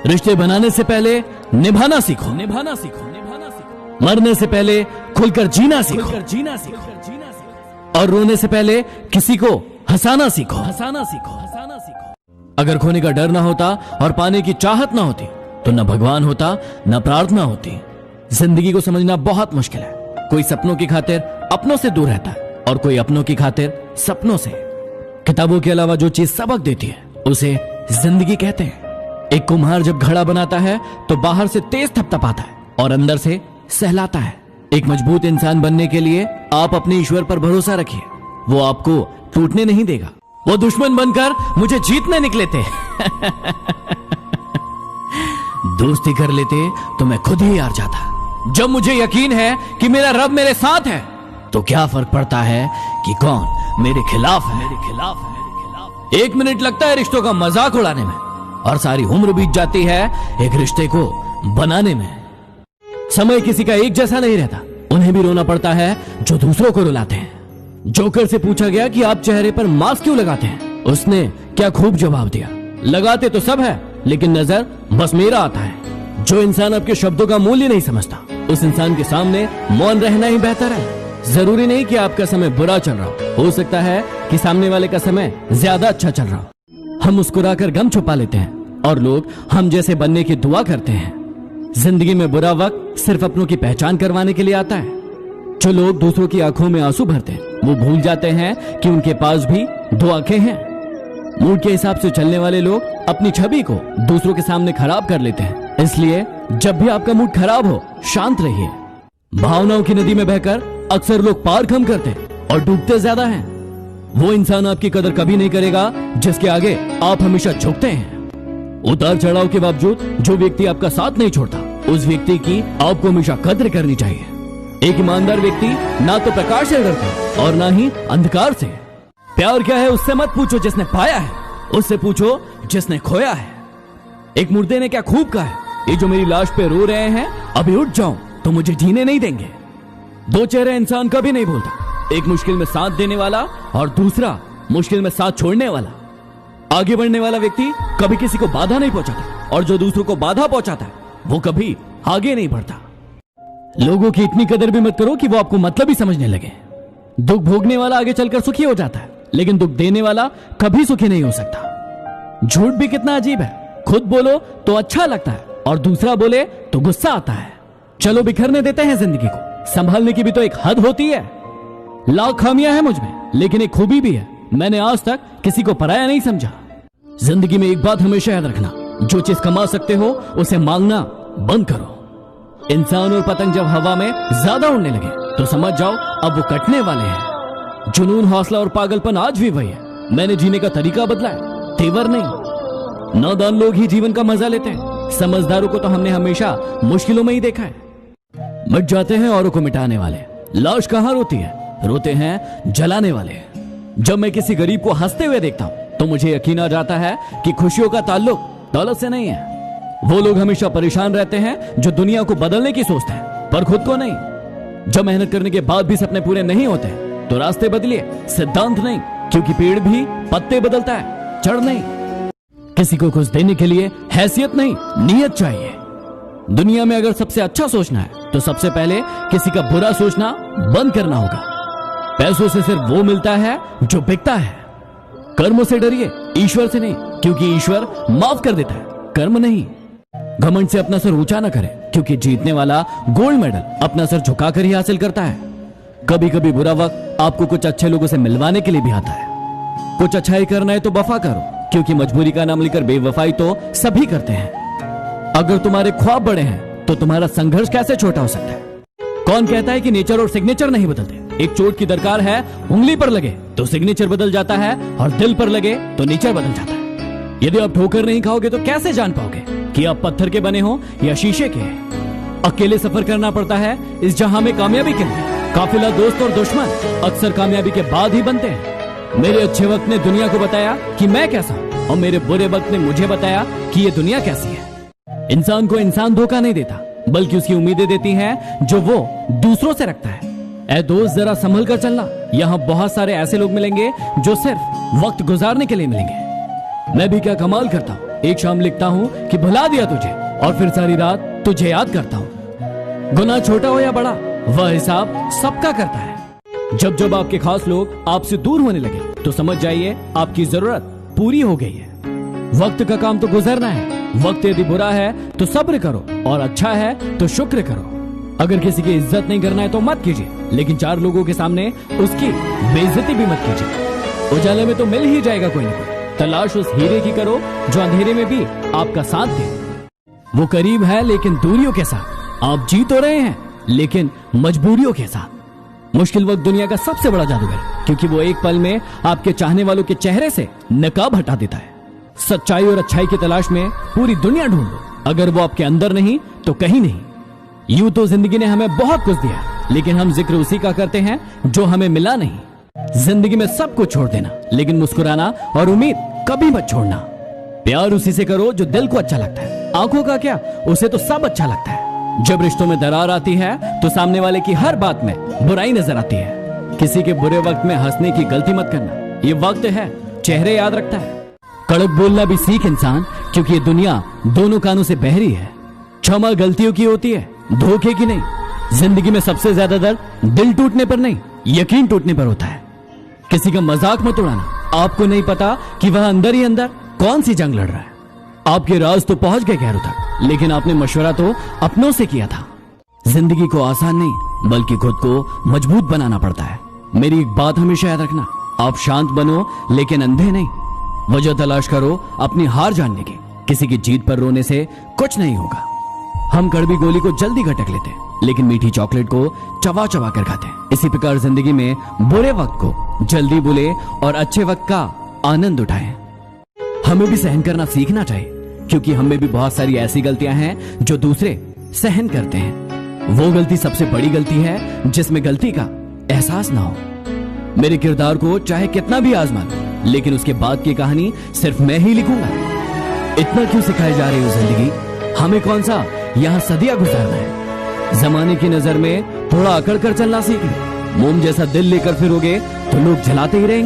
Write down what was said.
रिश्ते बनाने से पहले निभाना सीखो, निभाना सीखो, निभाना सीखो। मरने से पहले खुलकर जीना सीखो, जीना सीखो। और रोने से पहले किसी को हंसाना सीखो, हंसाना सीखो, हंसाना सीखो। अगर खोने का डर ना होता और पाने की चाहत ना होती तो न भगवान होता न प्रार्थना होती। जिंदगी को समझना बहुत मुश्किल है। कोई सपनों की खातिर अपनों से दूर रहता है और कोई अपनों की खातिर सपनों से। किताबों के अलावा जो चीज सबक देती है उसे जिंदगी कहते हैं। एक कुम्हार जब घड़ा बनाता है तो बाहर से तेज थपथपाता है और अंदर से सहलाता है। एक मजबूत इंसान बनने के लिए आप अपने ईश्वर पर भरोसा रखिए, वो आपको टूटने नहीं देगा। वो दुश्मन बनकर मुझे जीतने निकले थे दोस्ती कर लेते तो मैं खुद ही हार जाता। जब मुझे यकीन है कि मेरा रब मेरे साथ है तो क्या फर्क पड़ता है कि कौन मेरे खिलाफ है, मेरे खिलाफ है, मेरे खिलाफ। 1 मिनट लगता है रिश्तों का मजाक उड़ाने में और सारी उम्र बीत जाती है एक रिश्ते को बनाने में। समय किसी का एक जैसा नहीं रहता, उन्हें भी रोना पड़ता है जो दूसरों को रुलाते हैं। जोकर से पूछा गया कि आप चेहरे पर मास्क क्यों लगाते हैं? उसने क्या खूब जवाब दिया, लगाते तो सब है लेकिन नजर बस मेरा आता है। जो इंसान आपके शब्दों का मूल्य नहीं समझता उस इंसान के सामने मौन रहना ही बेहतर है। जरूरी नहीं कि आपका समय बुरा चल रहा हो सकता है कि सामने वाले का समय ज्यादा अच्छा चल रहा हो। हम मुस्कुराकर गम छुपा लेते हैं और लोग हम जैसे बनने की दुआ करते हैं। जिंदगी में बुरा वक्त सिर्फ अपनों की पहचान करवाने के लिए आता है। जो लोग दूसरों की आंखों में आंसू भरते हैं वो भूल जाते हैं कि उनके पास भी 2 आंखें हैं। मूड के हिसाब से चलने वाले लोग अपनी छवि को दूसरों के सामने खराब कर लेते हैं। इसलिए जब भी आपका मूड खराब हो शांत रहिए। भावनाओं की नदी में बहकर अक्सर लोग पार कम करते हैं और डूबते ज्यादा हैं। वो इंसान आपकी कदर कभी नहीं करेगा जिसके आगे आप हमेशा झुकते हैं। उतार चढ़ाव के बावजूद जो व्यक्ति आपका साथ नहीं छोड़ता उस व्यक्ति की आपको हमेशा कद्र करनी चाहिए। एक ईमानदार व्यक्ति ना तो प्रकाश से डरता और ना ही अंधकार से। प्यार क्या है उससे मत पूछो जिसने पाया है, उससे पूछो जिसने खोया है। एक मुर्दे ने क्या खूब कहा है, ये जो मेरी लाश पे रो रहे हैं अभी उठ जाऊं तो मुझे जीने नहीं देंगे। 2 चेहरे इंसान कभी नहीं बोलता, एक मुश्किल में साथ देने वाला और दूसरा मुश्किल में साथ छोड़ने वाला। आगे बढ़ने वाला व्यक्ति कभी किसी को बाधा नहीं पहुंचाता और जो दूसरों को बाधा पहुंचाता है वो कभी आगे नहीं बढ़ता। लोगों की इतनी कदर भी मत करो कि वो आपको मतलब ही समझने लगे। दुख भोगने वाला आगे चलकर सुखी हो जाता है लेकिन दुख देने वाला कभी सुखी नहीं हो सकता। झूठ भी कितना अजीब है, खुद बोलो तो अच्छा लगता है और दूसरा बोले तो गुस्सा आता है। चलो बिखरने देते हैं जिंदगी को, संभालने की भी तो एक हद होती है। लाख खामियां हैं मुझ में लेकिन एक खूबी भी है, मैंने आज तक किसी को पराया नहीं समझा। जिंदगी में एक बात हमेशा याद रखना, जो चीज कमा सकते हो उसे मांगना बंद करो। इंसान और पतंग जब हवा में ज्यादा उड़ने लगे तो समझ जाओ अब वो कटने वाले हैं। जुनून, हौसला और पागलपन आज भी वही है, मैंने जीने का तरीका बदला है, तेवर नहीं। नादान लोग ही जीवन का मजा लेते हैं, समझदारों को तो हमने हमेशा मुश्किलों में ही देखा है। मिट जाते हैं औरों को मिटाने वाले, लाश कहां रोती है, रोते हैं जलाने वाले। जब मैं किसी गरीब को हंसते हुए देखता हूं तो मुझे यकीन आ जाता है कि खुशियों का ताल्लुक दौलत से नहीं है। वो लोग हमेशा परेशान रहते हैं जो दुनिया को बदलने की सोचते हैं पर खुद को नहीं। जब मेहनत करने के बाद भी सपने पूरे नहीं होते तो रास्ते बदलिए, सिद्धांत नहीं, क्योंकि पेड़ भी पत्ते बदलता है, जड़ नहीं। किसी को कुछ देने के लिए हैसियत नहीं, नियत चाहिए। दुनिया में अगर सबसे अच्छा सोचना है तो सबसे पहले किसी का बुरा सोचना बंद करना होगा। पैसों से सिर्फ वो मिलता है जो बिकता है। कर्मों से डरिए, ईश्वर से नहीं, क्योंकि ईश्वर माफ कर देता है, कर्म नहीं। घमंड से अपना सर ऊंचा ना करें, क्योंकि जीतने वाला गोल्ड मेडल अपना सर झुकाकर ही हासिल करता है। कभी कभी बुरा वक्त आपको कुछ अच्छे लोगों से मिलवाने के लिए भी आता है। कुछ अच्छाई करना है तो वफा करो, क्योंकि मजबूरी का नाम लेकर बेवफाई तो सभी करते हैं। अगर तुम्हारे ख्वाब बड़े हैं तो तुम्हारा संघर्ष कैसे छोटा हो सकता है? कौन कहता है कि नेचर और सिग्नेचर नहीं बदलते? एक चोट की दरकार है, उंगली पर लगे तो सिग्नेचर बदल जाता है और दिल पर लगे तो नेचर बदल जाता है। यदि आप ठोकर नहीं खाओगे तो कैसे जान पाओगे कि आप पत्थर के बने हो या शीशे के? अकेले सफर करना पड़ता है इस जहां में कामयाबी के लिए। काफिला, दोस्त और दुश्मन अक्सर कामयाबी के बाद ही बनते हैं। मेरे अच्छे वक्त ने दुनिया को बताया कि मैं कैसा हूं और मेरे बुरे वक्त ने मुझे बताया कि ये दुनिया कैसी है। इंसान को इंसान धोखा नहीं देता, बल्कि उसकी उम्मीदें देती हैं जो वो दूसरों से रखता है। ऐ दोस्त, जरा संभल कर चलना, यहाँ बहुत सारे ऐसे लोग मिलेंगे जो सिर्फ वक्त गुजारने के लिए मिलेंगे। मैं भी क्या कमाल करता हूँ, एक शाम लिखता हूँ कि भुला दिया तुझे और फिर सारी रात तुझे याद करता हूँ। गुनाह छोटा हो या बड़ा, वह हिसाब सबका करता है। जब जब आपके खास लोग आपसे दूर होने लगे तो समझ जाइए आपकी जरूरत पूरी हो गई है। वक्त का काम तो गुजरना है। वक्त यदि बुरा है तो सब्र करो और अच्छा है तो शुक्र करो। अगर किसी की इज्जत नहीं करना है तो मत कीजिए, लेकिन चार लोगों के सामने उसकी बेइज्जती भी मत कीजिए। उजाले में तो मिल ही जाएगा कोई ना कोई। तलाश उस हीरे की करो जो अंधेरे में भी आपका साथ दे। वो करीब है लेकिन दूरियों के साथ। आप जी तो रहे हैं लेकिन मजबूरियों के साथ। मुश्किल वक्त दुनिया का सबसे बड़ा जादूगर, क्योंकि वो एक पल में आपके चाहने वालों के चेहरे से नकाब हटा देता है। सच्चाई और अच्छाई की तलाश में पूरी दुनिया ढूंढो, अगर वो आपके अंदर नहीं तो कहीं नहीं। यूं तो जिंदगी ने हमें बहुत कुछ दिया, लेकिन हम जिक्र उसी का करते हैं जो हमें मिला नहीं। जिंदगी में सब कुछ छोड़ देना, लेकिन मुस्कुराना और उम्मीद कभी मत छोड़ना। प्यार उसी से करो जो दिल को अच्छा लगता है। आंखों का क्या, उसे तो सब अच्छा लगता है। जब रिश्तों में दरार आती है तो सामने वाले की हर बात में बुराई नजर आती है। किसी के बुरे वक्त में हंसने की गलती मत करना। ये वक्त है, चेहरे याद रखता है। कड़क बोलना भी सीख इंसान, क्योंकि ये दुनिया दोनों कानों से बहरी है। क्षमा गलतियों की होती है, धोखे की नहीं। जिंदगी में सबसे ज्यादा दर्द दिल टूटने पर नहीं, यकीन टूटने पर होता है। किसी का मजाक मत उड़ाना। आपको नहीं पता कि वह अंदर ही अंदर कौन सी जंग लड़ रहा है। आपके राज तो पहुंच गए गहरों तक, लेकिन आपने मशवरा तो अपनों से किया था। जिंदगी को आसान नहीं बल्कि खुद को मजबूत बनाना पड़ता है। मेरी एक बात हमेशा याद रखना, आप शांत बनो लेकिन अंधे नहीं। वजह तलाश करो अपनी हार जानने की। किसी की जीत पर रोने से कुछ नहीं होगा। हम कड़वी गोली को जल्दी घटक लेते हैं, लेकिन मीठी चॉकलेट को चबा चबा कर खाते हैं। इसी प्रकार जिंदगी में बुरे वक्त को जल्दी भूले और अच्छे वक्त का आनंद उठाएं। हमें भी सहन करना सीखना चाहिए, क्योंकि हमें भी बहुत सारी ऐसी गलतियां हैं जो दूसरे सहन करते हैं। वो गलती सबसे बड़ी गलती है जिसमें गलती का एहसास ना हो। मेरे किरदार को चाहे कितना भी आजमा लो, लेकिन उसके बाद की कहानी सिर्फ मैं ही लिखूंगा। इतना क्यों सिखाई जा रही हो जिंदगी, हमें कौन सा यहाँ सदिया गुजारना है। जमाने की नजर में थोड़ा अकड़ कर चलना सीख लो। मोम जैसा दिल लेकर फिरोगे तो लोग जलाते ही रहेंगे।